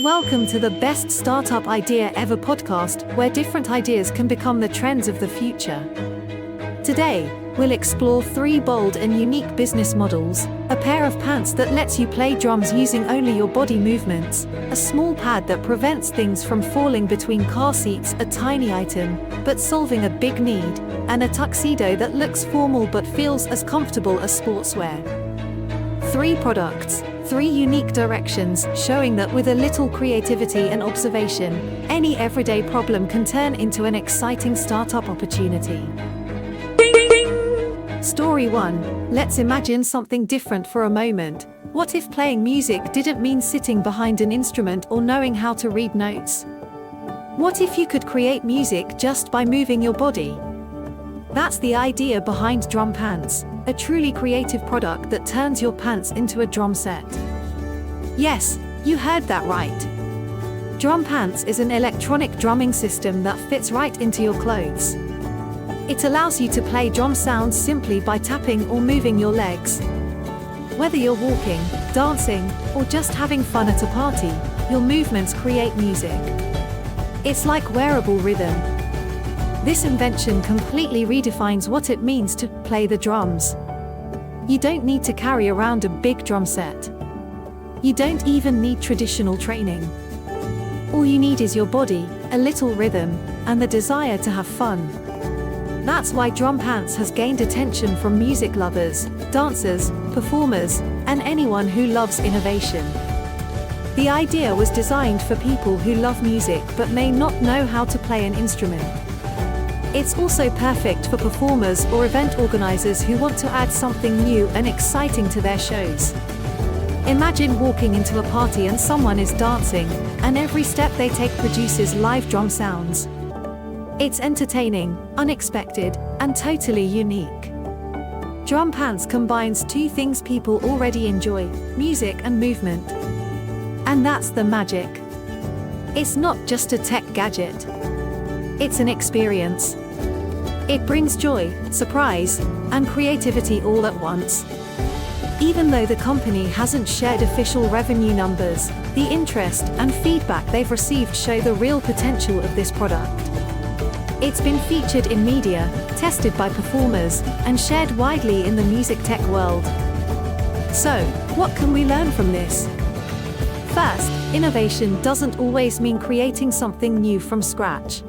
Welcome to the Best Startup Idea Ever podcast, where different ideas can become the trends of the future. Today, we'll explore 3 bold and unique business models: a pair of pants that lets you play drums using only your body movements, a small pad that prevents things from falling between car seats, a tiny item, but solving a big need, and a tuxedo that looks formal but feels as comfortable as sportswear. 3 products, 3 unique directions, showing that with a little creativity and observation, any everyday problem can turn into an exciting startup opportunity. Story 1. Let's imagine something different for a moment. What if playing music didn't mean sitting behind an instrument or knowing how to read notes? What if you could create music just by moving your body? That's the idea behind Drum Pants, a truly creative product that turns your pants into a drum set. Yes, you heard that right. Drum Pants is an electronic drumming system that fits right into your clothes. It allows you to play drum sounds simply by tapping or moving your legs. Whether you're walking, dancing, or just having fun at a party, your movements create music. It's like wearable rhythm. This invention completely redefines what it means to play the drums. You don't need to carry around a big drum set. You don't even need traditional training. All you need is your body, a little rhythm, and the desire to have fun. That's why Drum Pants has gained attention from music lovers, dancers, performers, and anyone who loves innovation. The idea was designed for people who love music but may not know how to play an instrument. It's also perfect for performers or event organizers who want to add something new and exciting to their shows. Imagine walking into a party and someone is dancing, and every step they take produces live drum sounds. It's entertaining, unexpected, and totally unique. Drum Pants combines 2 things people already enjoy: music and movement. And that's the magic. It's not just a tech gadget. It's an experience. It brings joy, surprise, and creativity all at once. Even though the company hasn't shared official revenue numbers, the interest and feedback they've received show the real potential of this product. It's been featured in media, tested by performers, and shared widely in the music tech world. So, what can we learn from this? First, innovation doesn't always mean creating something new from scratch.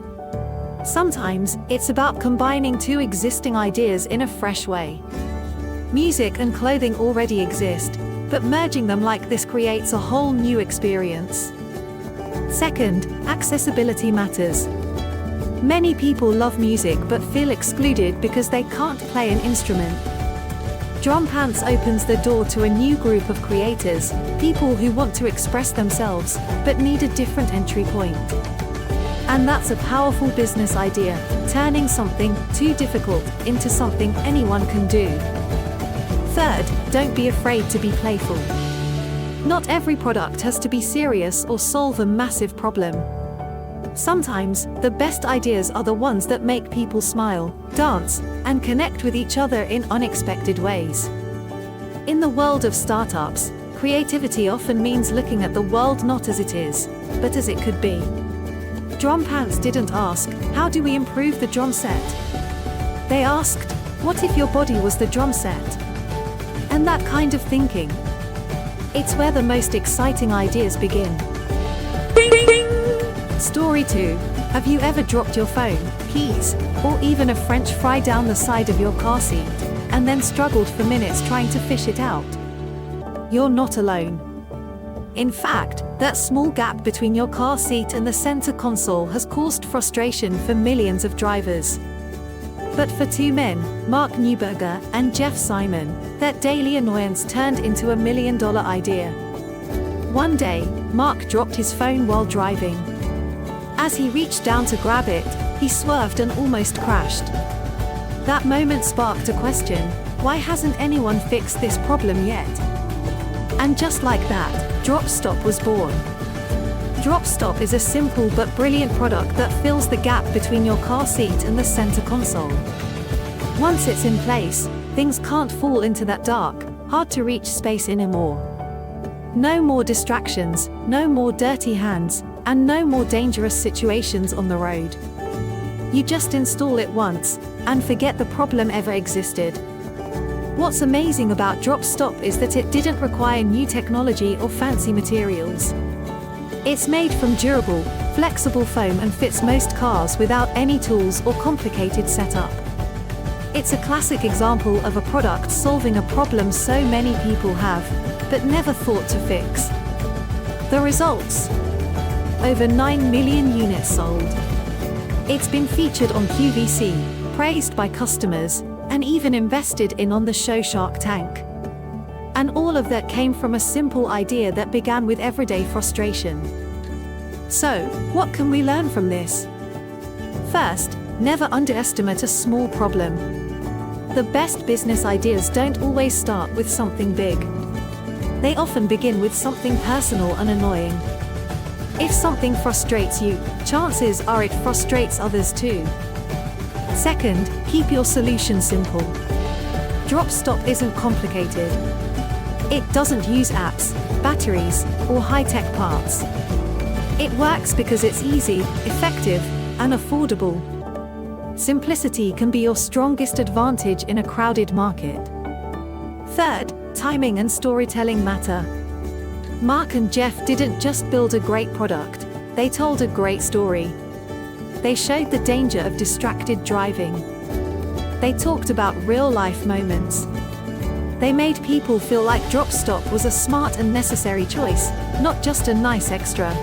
Sometimes, it's about combining 2 existing ideas in a fresh way. Music and clothing already exist, but merging them like this creates a whole new experience. Second, accessibility matters. Many people love music but feel excluded because they can't play an instrument. Drum Pants opens the door to a new group of creators, people who want to express themselves, but need a different entry point. And that's a powerful business idea, turning something too difficult into something anyone can do. Third, don't be afraid to be playful. Not every product has to be serious or solve a massive problem. Sometimes, the best ideas are the ones that make people smile, dance, and connect with each other in unexpected ways. In the world of startups, creativity often means looking at the world not as it is, but as it could be. Drum Pants didn't ask, how do we improve the drum set? They asked, what if your body was the drum set? And that kind of thinking, it's where the most exciting ideas begin. Story 2. Have you ever dropped your phone, keys, or even a French fry down the side of your car seat, and then struggled for minutes trying to fish it out? You're not alone. In fact, that small gap between your car seat and the center console has caused frustration for millions of drivers. But for 2 men, Mark Neuberger and Jeff Simon, that daily annoyance turned into a $1 million idea. One day, Mark dropped his phone while driving. As he reached down to grab it, he swerved and almost crashed. That moment sparked a question: why hasn't anyone fixed this problem yet? And just like that, Drop Stop was born. Drop Stop is a simple but brilliant product that fills the gap between your car seat and the center console. Once it's in place, things can't fall into that dark, hard to reach space anymore. No more distractions, no more dirty hands, and no more dangerous situations on the road. You just install it once, and forget the problem ever existed. What's amazing about Drop Stop is that it didn't require new technology or fancy materials. It's made from durable, flexible foam and fits most cars without any tools or complicated setup. It's a classic example of a product solving a problem so many people have, but never thought to fix. The results? Over 9 million units sold. It's been featured on QVC, praised by customers, and even invested in on the show Shark Tank. And all of that came from a simple idea that began with everyday frustration. So, what can we learn from this? First, never underestimate a small problem. The best business ideas don't always start with something big. They often begin with something personal and annoying. If something frustrates you, chances are it frustrates others too. Second, keep your solution simple. Drop Stop isn't complicated. It doesn't use apps, batteries, or high-tech parts. It works because it's easy, effective, and affordable. Simplicity can be your strongest advantage in a crowded market. Third, timing and storytelling matter. Mark and Jeff didn't just build a great product, they told a great story. They showed the danger of distracted driving. They talked about real-life moments. They made people feel like Drop Stop was a smart and necessary choice, not just a nice extra.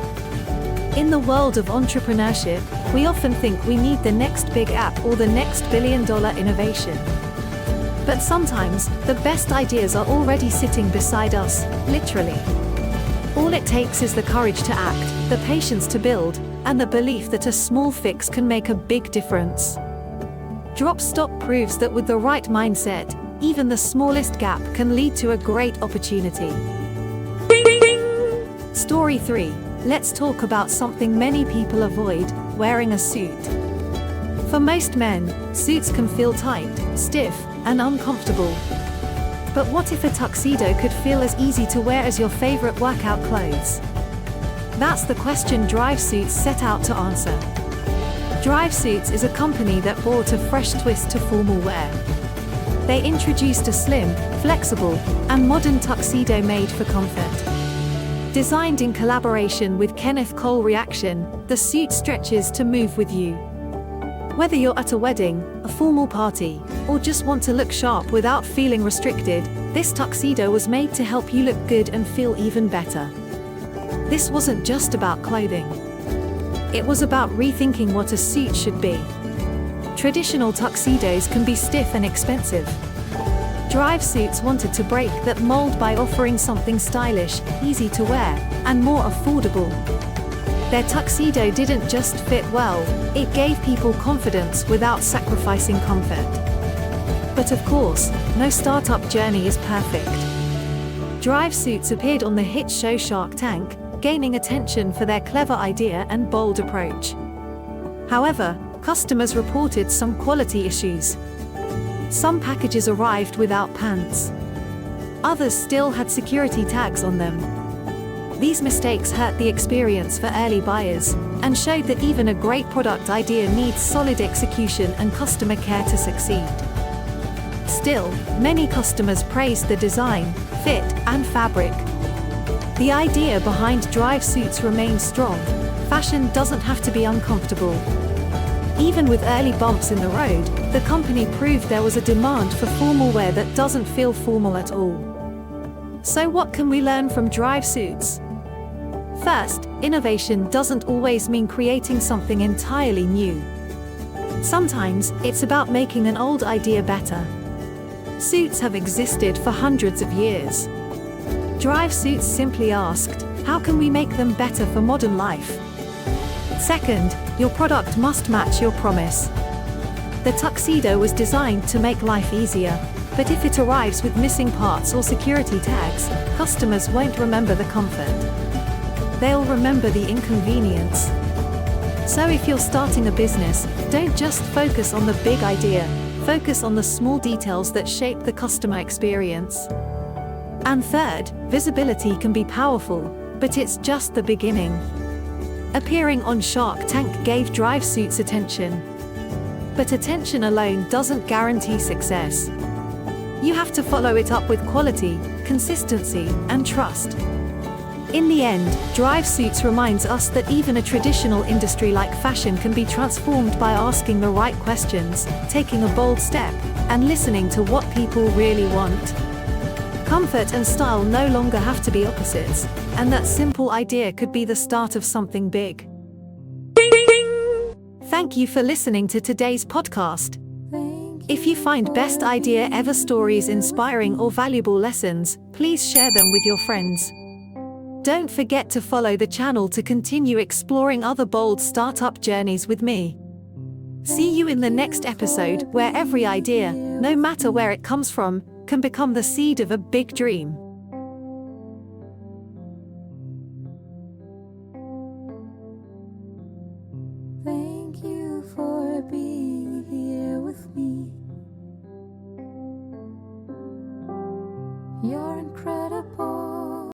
In the world of entrepreneurship, we often think we need the next big app or the next billion-dollar innovation. But sometimes, the best ideas are already sitting beside us, literally. All it takes is the courage to act, the patience to build, and the belief that a small fix can make a big difference. Drop Stop proves that with the right mindset, even the smallest gap can lead to a great opportunity. Story 3. Let's talk about something many people avoid: wearing a suit. For most men, suits can feel tight, stiff, and uncomfortable. But what if a tuxedo could feel as easy to wear as your favorite workout clothes? That's the question Drive Suits set out to answer. Drive Suits is a company that brought a fresh twist to formal wear. They introduced a slim, flexible, and modern tuxedo made for comfort. Designed in collaboration with Kenneth Cole Reaction, the suit stretches to move with you. Whether you're at a wedding, a formal party, or just want to look sharp without feeling restricted, this tuxedo was made to help you look good and feel even better. This wasn't just about clothing. It was about rethinking what a suit should be. Traditional tuxedos can be stiff and expensive. Drive Suits wanted to break that mold by offering something stylish, easy to wear, and more affordable. Their tuxedo didn't just fit well, it gave people confidence without sacrificing comfort. But of course, no startup journey is perfect. Drive Suits appeared on the hit show Shark Tank, gaining attention for their clever idea and bold approach. However, customers reported some quality issues. Some packages arrived without pants. Others still had security tags on them. These mistakes hurt the experience for early buyers, and showed that even a great product idea needs solid execution and customer care to succeed. Still, many customers praised the design, fit, and fabric. The idea behind Drive Suits remains strong. Fashion doesn't have to be uncomfortable. Even with early bumps in the road, the company proved there was a demand for formal wear that doesn't feel formal at all. So what can we learn from Drive Suits? First, innovation doesn't always mean creating something entirely new. Sometimes, it's about making an old idea better. Suits have existed for hundreds of years. Drive Suits simply asked, how can we make them better for modern life? Second, your product must match your promise. The tuxedo was designed to make life easier, but if it arrives with missing parts or security tags, customers won't remember the comfort. They'll remember the inconvenience. So if you're starting a business, don't just focus on the big idea, focus on the small details that shape the customer experience. And third, visibility can be powerful, but it's just the beginning. Appearing on Shark Tank gave Drive suits attention. But attention alone doesn't guarantee success. You have to follow it up with quality, consistency, and trust. In the end, Drive Suits reminds us that even a traditional industry like fashion can be transformed by asking the right questions, taking a bold step, and listening to what people really want. Comfort and style no longer have to be opposites, and that simple idea could be the start of something big. Thank you for listening to today's podcast. If you find best idea ever stories inspiring or valuable lessons, please share them with your friends. Don't forget to follow the channel to continue exploring other bold startup journeys with me. See you in the next episode, where every idea, no matter where it comes from, can become the seed of a big dream. Thank you for being here with me. You're incredible.